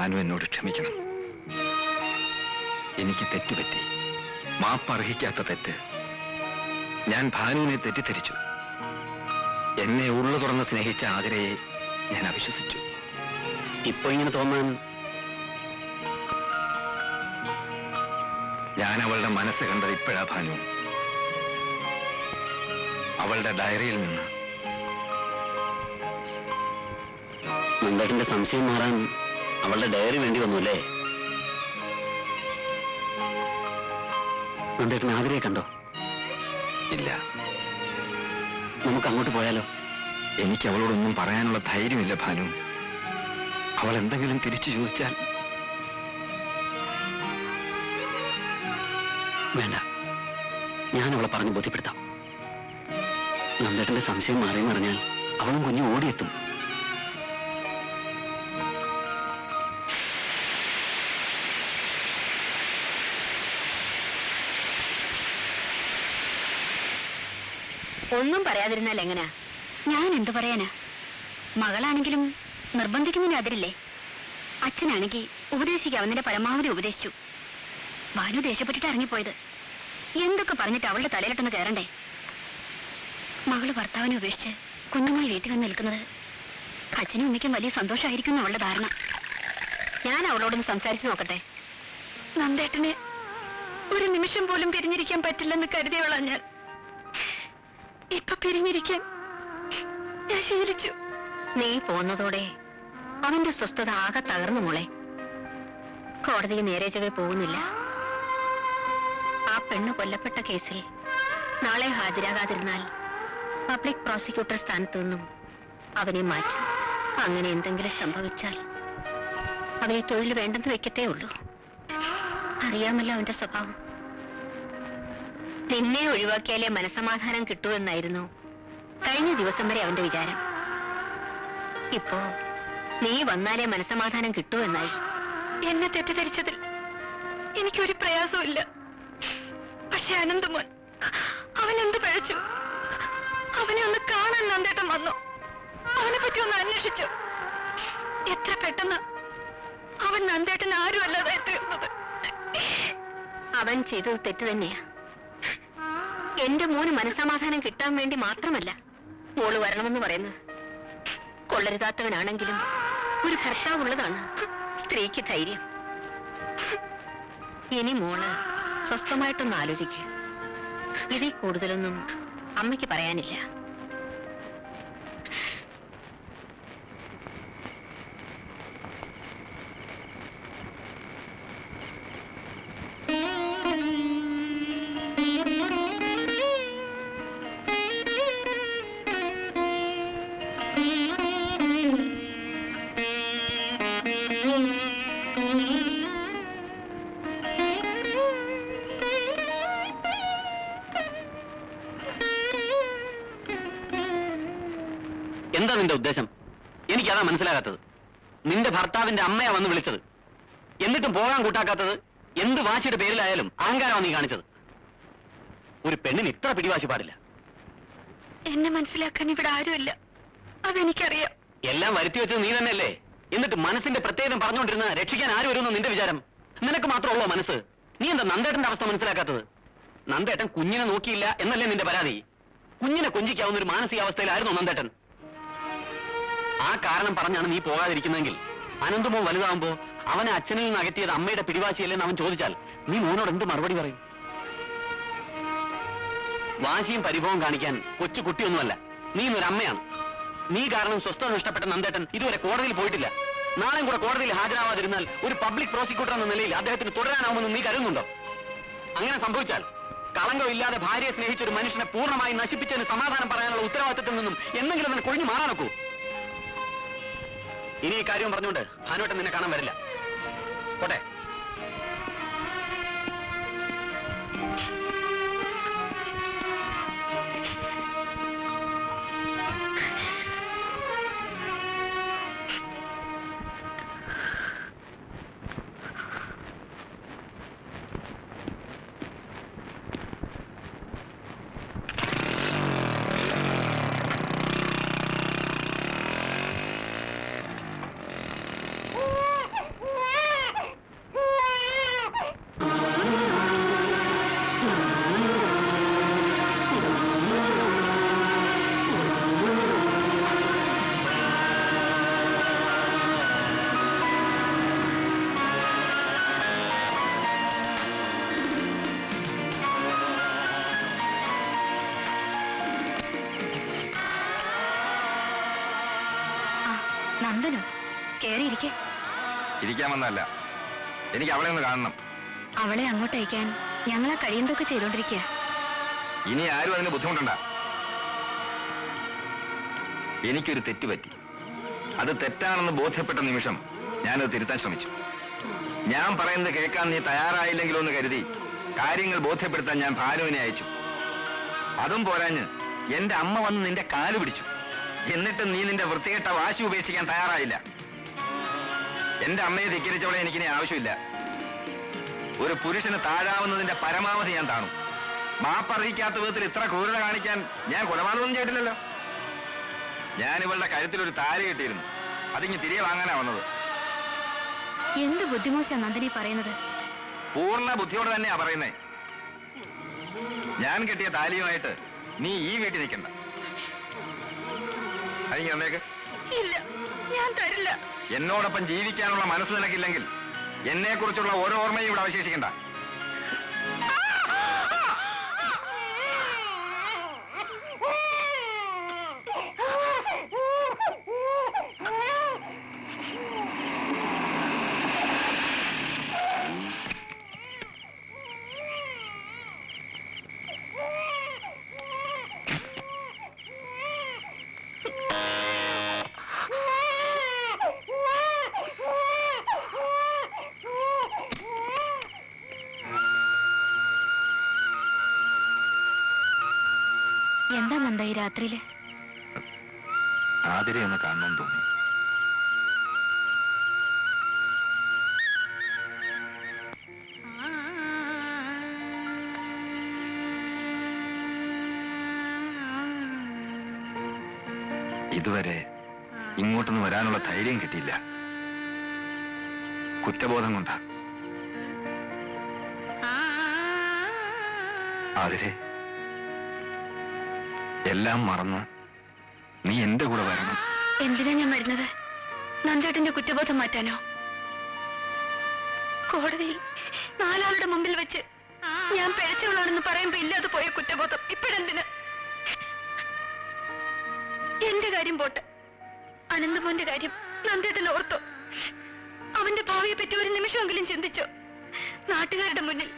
ഭാനു എന്നോട് ക്ഷമിക്കണം. എനിക്ക് തെറ്റുപറ്റി. മാപ്പർഹിക്കാത്ത തെറ്റ്. ഞാൻ ഭാനുവിനെ തെറ്റിദ്ധരിച്ചു. എന്നെ ഉള്ളു തുറന്ന് സ്നേഹിച്ച ആതിരയെ ഞാൻ അവിശ്വസിച്ചു. ഇപ്പൊ ഇങ്ങനെ തോന്നാൻ ഞാൻ അവളുടെ മനസ്സ് കണ്ടത് ഇപ്പോഴാ ഭാനു. അവളുടെ ഡയറിയിൽ നിന്ന്. നന്ദേട്ടന്റെ സംശയം മാറാൻ അവളുടെ ഡയറി വേണ്ടി വന്നു അല്ലേ? നന്ദേട്ടൻ ആതിരയെ കണ്ടോ? ഇല്ല. നമുക്ക് അങ്ങോട്ട് പോയാലോ? എനിക്ക് അവളോടൊന്നും പറയാനുള്ള ധൈര്യമില്ല ഭാനു. അവൾ എന്തെങ്കിലും തിരിച്ചു ചോദിച്ചാൽ. വേണ്ട, ഞാൻ അവളെ പറഞ്ഞ് ബോധ്യപ്പെടുത്താം. നന്ദേട്ടന്റെ സംശയം മാറിയെന്ന് പറഞ്ഞാൽ അവളും കുഞ്ഞു ഓടിയെത്തും. ഒന്നും പറയാതിരുന്നാൽ എങ്ങനാ? ഞാൻ എന്തു പറയാനാ? മകളാണെങ്കിലും നിർബന്ധിക്കുന്നതിന് അതിരില്ലേ? അച്ഛനാണെങ്കിൽ ഉപദേശിക്കാവുന്നതിന്റെ പരമാവധി ഉപദേശിച്ചു. ഭാനു ദേഷ്യപ്പെട്ടിട്ട് ഇറങ്ങിപ്പോയത്. എന്തൊക്കെ പറഞ്ഞിട്ട് അവളുടെ തലയിലിട്ടൊന്ന് കയറണ്ടേ? മകള് ഭർത്താവിനെ ഉപേക്ഷിച്ച് കുഞ്ഞുമായി വീട്ടിൽ വന്ന് നിൽക്കുന്നത് അച്ഛനും ഉമ്മയ്ക്കും വലിയ സന്തോഷമായിരിക്കും അവളുടെ ധാരണ. ഞാൻ അവളോടൊന്ന് സംസാരിച്ചു നോക്കട്ടെ. നന്ദേട്ടനെ ഒരു നിമിഷം പോലും പിരിഞ്ഞിരിക്കാൻ പറ്റില്ലെന്ന് കരുതിയോളാ ഞാൻ. ഇപ്പൊ പിരിഞ്ഞിരിക്കാൻ ഞാൻ ശീലിച്ചു. നീ പോന്നതോടെ അവന്റെ സ്വസ്ഥത ആകെ തകർന്നു മോളെ. കോടതി നേരെ ചൊവ്വേ പോകുന്നില്ല. ആ പെണ്ണ് കൊല്ലപ്പെട്ട കേസിൽ നാളെ ഹാജരാകാതിരുന്നാൽ പബ്ലിക് പ്രോസിക്യൂട്ടർ സ്ഥാനത്തു നിന്നും അവനെ മാറ്റും. അങ്ങനെ എന്തെങ്കിലും സംഭവിച്ചാൽ അവനെ തൊഴിൽ വേണ്ടെന്ന് വെക്കത്തേ ഉള്ളൂ. അറിയാമല്ലോ അവന്റെ സ്വഭാവം. നിന്നെ ഒഴിവാക്കിയാലേ മനസമാധാനം കിട്ടൂ എന്നായിരുന്നു കഴിഞ്ഞ ദിവസം വരെ അവന്റെ വിചാരം. ഇപ്പോ നീ വന്നാലേ മനസമാധാനം കിട്ടൂ എന്നായി. എന്നെ തെറ്റിദ്ധരിച്ചതിൽ എനിക്കൊരു പ്രയാസമില്ല. പക്ഷെ അനന്തമോൻ, അവനെന്ത് പഴച്ചു? അവനെ ഒന്ന് കാണാൻ നന്ദേട്ടൻ വന്നു. അവനെ പറ്റി ഒന്ന് അന്വേഷിച്ചു. എത്ര പെട്ടെന്ന് അവൻ നന്ദേട്ടൻ ആരും അല്ലാതായി തീർന്നത്. അവൻ ചെയ്തത് തെറ്റ് തന്നെയാ. എന്റെ മോന് മനസമാധാനം കിട്ടാൻ വേണ്ടി മാത്രമല്ല മോള് വരണമെന്ന് പറയുന്നത്. കൊള്ളരുതാത്തവനാണെങ്കിലും ഒരു ഭർത്താവുള്ളതാണ് സ്ത്രീക്ക് ധൈര്യം. ഇനി മോള് സ്വസ്ഥമായിട്ടൊന്ന് ആലോചിക്കുക. ഇതിൽ കൂടുതലൊന്നും അമ്മയ്ക്ക് പറയാനില്ല. എന്താ നിന്റെ ഉദ്ദേശം? എനിക്കതാ മനസ്സിലാകാത്തത്. നിന്റെ ഭർത്താവിന്റെ അമ്മയാ വന്ന് വിളിച്ചത്. എന്നിട്ടും പോകാൻ കൂട്ടാക്കാത്തത് എന്ത് വാശിയുടെ പേരിലായാലും അഹങ്കാരമാണ് നീ കാണിച്ചത്. ഒരു പെണ്ണിന് ഇത്ര പിടിവാശി പാടില്ല. എന്നെ മനസ്സിലാക്കാൻ ഇവിടെ ആരുമില്ല, അതെനിക്കറിയാം. എല്ലാം വരുത്തി വെച്ചത് നീ തന്നെയല്ലേ? എന്നിട്ട് മനസ്സിന്റെ പ്രത്യേകം പറഞ്ഞുകൊണ്ടിരുന്ന രക്ഷിക്കാൻ ആര് വരുമെന്ന് നിന്റെ വിചാരം? നിനക്ക് മാത്രമുള്ളോ മനസ്സ്? നീ എന്താ നന്ദേട്ടന്റെ അവസ്ഥ മനസ്സിലാക്കാത്തത്? നന്ദേട്ടൻ കുഞ്ഞിനെ നോക്കിയില്ല എന്നല്ലേ നിന്റെ പരാതി? കുഞ്ഞിനെ കൊഞ്ചിക്കാവുന്ന ഒരു മാനസികാവസ്ഥയിലായിരുന്നു നന്ദേട്ടൻ. ആ കാരണം പറഞ്ഞാണ് നീ പോകാതിരിക്കുന്നതെങ്കിൽ അനന്തമോ വലുതാവുമ്പോ അവനെ അച്ഛനിൽ നിന്ന് അകറ്റിയത് അമ്മയുടെ പിടിവാശിയല്ലെന്ന് അവൻ ചോദിച്ചാൽ നീ മോനോട് എന്ത് മറുപടി പറയും? വാശിയും പരിഭവം കാണിക്കാൻ കൊച്ചു കുട്ടിയൊന്നുമല്ല, നീ ഇന്നൊരു അമ്മയാണ്. നീ കാരണം സ്വസ്ഥത നഷ്ടപ്പെട്ട നന്ദേട്ടൻ ഇതുവരെ കോടതിയിൽ പോയിട്ടില്ല. നാളെയും കൂടെ കോടതിയിൽ ഹാജരാവാതിരുന്നാൽ ഒരു പബ്ലിക് പ്രോസിക്യൂട്ടർ എന്ന നിലയിൽ അദ്ദേഹത്തിന് തുടരാനാവുമെന്ന് നീ കരുതുന്നുണ്ടോ? അങ്ങനെ സംഭവിച്ചാൽ കളങ്കമില്ലാതെ ഭാര്യയെ സ്നേഹിച്ച ഒരു മനുഷ്യനെ പൂർണ്ണമായി നശിപ്പിച്ചതിന് സമാധാനം പറയാനുള്ള ഉത്തരവാദിത്തത്തിൽ നിന്നും എന്തെങ്കിലും അതിനെ കൊഴിഞ്ഞു മാറാനൊക്കൂ. ഇനി ഈ കാര്യം പറഞ്ഞുകൊണ്ട് ഭാനുവേട്ടൻ നിന്നെ കാണാൻ വരില്ല. പോട്ടെ. നന്ദനോ? കേറിയിരിക്കെ. ഇരിക്കാൻ വന്നതല്ല, എനിക്ക് അവളെ ഒന്ന് കാണണം. അവളെ അങ്ങോട്ട് അയക്കാൻ ഞങ്ങളെ കഴിയുന്നതൊക്കെ ചെയ്തോണ്ടിരിക്കുക. ഇനി ആരും അതിന് ബുദ്ധിമുട്ടണ്ട. എനിക്കൊരു തെറ്റ് പറ്റി. അത് തെറ്റാണെന്ന് ബോധ്യപ്പെട്ട നിമിഷം ഞാനത് തിരുത്താൻ ശ്രമിച്ചു. ഞാൻ പറയുന്നത് കേൾക്കാൻ നീ തയ്യാറായില്ലെങ്കിലോ എന്ന് കരുതി കാര്യങ്ങൾ ബോധ്യപ്പെടുത്താൻ ഞാൻ ഭാനുവിനെ അയച്ചു. അതും പോരാഞ്ഞ് എന്റെ അമ്മ വന്ന് നിന്റെ കാല് പിടിച്ചു. എന്നിട്ട് നീ നിന്റെ വൃത്തികെട്ട വാശി ഉപേക്ഷിക്കാൻ തയ്യാറായില്ല. എന്റെ അമ്മയെ ധിക്കരിച്ചവളെ എനിക്കിനി ആവശ്യമില്ല. ഒരു പുരുഷന് താഴാവുന്നതിന്റെ പരമാവധി ഞാൻ താണു. മാപ്പറിയിക്കാത്ത വിധത്തിൽ ഇത്ര ക്രൂരത കാണിക്കാൻ ഞാൻ കൊലപാതകമൊന്നും ചെയ്തിട്ടില്ലല്ലോ. ഞാൻ ഇവളുടെ കഴുത്തിലൊരു താലി കിട്ടിയിരുന്നു. അതിങ്ങ് തിരികെ വാങ്ങാനാ വന്നത്. എന്ത് ബുദ്ധിമോശ നന്ദിനി പറയുന്നത്? പൂർണ്ണ ബുദ്ധിയോടെ തന്നെയാ പറയുന്നേ. ഞാൻ കെട്ടിയ താലിയുമായിട്ട് നീ ഈ വീട്ടിൽ നിൽക്കണ്ട. അതിങ്ങ വന്നേക്ക്. ഇല്ല, ഞാൻ തരില്ല. എന്നോടൊപ്പം ജീവിക്കാനുള്ള മനസ്സ് നിനക്കില്ലെങ്കിൽ എന്നെ കുറിച്ചുള്ള ഓരോ ഓർമ്മയും ഇവിടെ അവശേഷിക്കണ്ട. എന്താ നന്ദ ഈ രാത്രിയില്? ആതിരെ ഒന്ന് കാണണമെന്ന് തോന്നി. ഇതുവരെ ഇങ്ങോട്ടൊന്ന് വരാനുള്ള ധൈര്യം കിട്ടിയില്ല. കുറ്റബോധം കൊണ്ടാ. ആതിരെ, എല്ലാം മറന്ന് നീ എന്റെ കൂടെ വരണം. എന്തിനാ ഞാൻ വരുന്നത്? നന്ദേട്ടന്റെ കുറ്റബോധം മാറ്റാനോ? കോടതിയിൽ നാലാളുടെ മുമ്പിൽ വെച്ച് ഞാൻ പിഴച്ചവളാണെന്ന് പറയുമ്പോ ഇല്ലാതെ പോയ കുറ്റബോധം ഇപ്പോഴെന്തിന്? എന്റെ കാര്യം പോട്ടെ, അനന്തമോന്റെ കാര്യം നന്ദേട്ടൻ ഓർത്തോ? അവന്റെ ഭാവിയെ പറ്റി ഒരു നിമിഷമെങ്കിലും ചിന്തിച്ചോ? നാട്ടുകാരുടെ മുന്നിൽ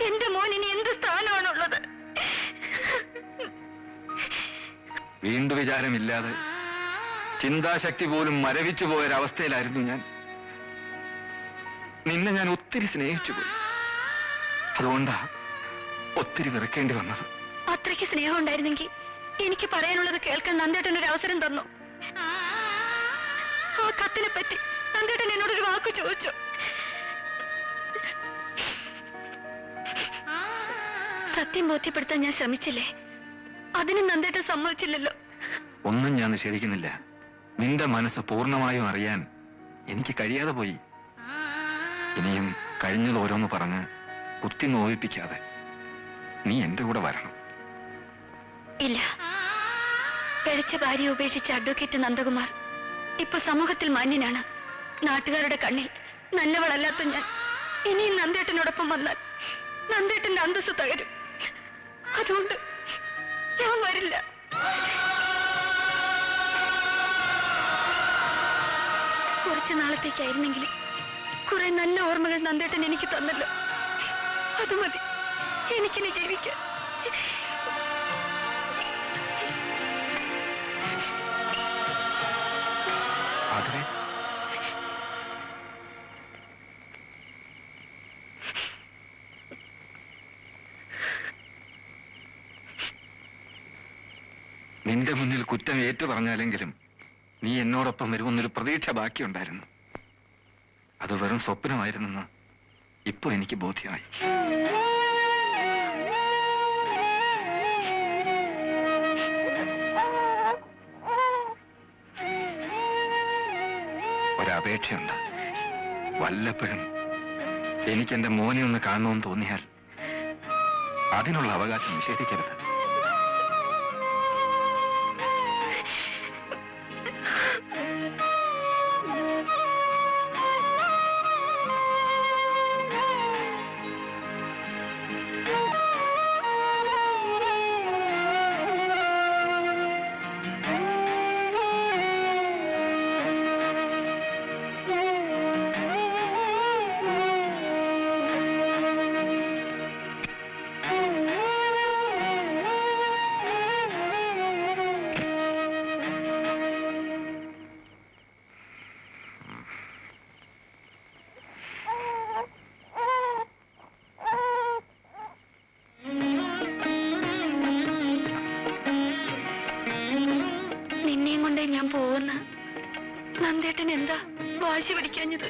എന്റെ മോൻ ഇനി എന്ത് സ്ഥാനമാണുള്ളത്? വീണ്ടും വിചാരമില്ലാതെ ചിന്താശക്തി പോലും മരവിച്ചു പോയൊരവസ്ഥയിലായിരുന്നു ഞാൻ. നിന്നെ ഞാൻ ഒത്തിരി സ്നേഹിച്ചു പോയി. അതുകൊണ്ടാ ഒത്തിരി വെറുക്കേണ്ടി വന്നത്. അത്രയ്ക്ക് സ്നേഹം ഉണ്ടായിരുന്നെങ്കിൽ എനിക്ക് പറയാനുള്ളത് കേൾക്കാൻ നന്ദേട്ടൻ ഒരു അവസരം തന്നു. ആ കത്തിനെ പറ്റി നന്ദേട്ടൻ എന്നോടൊരു വാക്ക് ചോദിച്ചു. സത്യം ബോധ്യപ്പെടുത്താൻ ഞാൻ ശ്രമിച്ചില്ലേ? അതിനും നന്ദേട്ടൻ സമ്മതിച്ചില്ലല്ലോ. ഒന്നും ഞാൻ നിഷേധിക്കുന്നില്ല. നിന്റെ മനസ്സ് പൂർണ്ണമായും അറിയാൻ എനിക്ക് കഴിയാതെ പോയി. ഇനിയും കഴിഞ്ഞത് ഓരോന്ന് പറഞ്ഞ് കുത്തി നോവിപ്പിക്കാതെ നീ എന്റെ കൂടെ വരണം. ഇല്ല, പിഴച്ച ഭാര്യയെ ഉപേക്ഷിച്ച അഡ്വക്കേറ്റ് നന്ദകുമാർ ഇപ്പൊ സമൂഹത്തിൽ മാന്യനാണ്. നാട്ടുകാരുടെ കണ്ണിൽ നല്ലവളല്ലാത്ത ഞാൻ ഇനിയും നന്ദേട്ടനോടൊപ്പം വന്നാൽ നന്ദേട്ടന്റെ അന്തസ്സ് തകരും. അതുകൊണ്ട് ഞാൻ വരില്ല. കുറച്ചു നാളത്തേക്കായിരുന്നെങ്കിലും കുറെ നല്ല ഓർമ്മകൾ നന്ദേട്ടൻ എനിക്ക് തന്നല്ലോ. അത് മതി എനിക്കിനി ജീവിക്കാൻ. ആതിരെ, നിന്റെ മുന്നിൽ കുറ്റം ഏറ്റു പറഞ്ഞാലെങ്കിലും നീ എന്നോടൊപ്പം വരുമെന്നൊരു പ്രതീക്ഷ ബാക്കിയുണ്ടായിരുന്നു. അത് വെറും സ്വപ്നമായിരുന്നെന്ന് ഇപ്പൊ എനിക്ക് ബോധ്യമായി. ഒരപേക്ഷയുണ്ട്. വല്ലപ്പോഴും എനിക്ക് എന്റെ മോനെ ഒന്ന് കാണണമെന്ന് തോന്നിയാൽ അതിനുള്ള അവകാശം നിഷേധിക്കരുത്. നന്ദേട്ടൻ എന്താ വാശി പിടിക്കാഞ്ഞത്?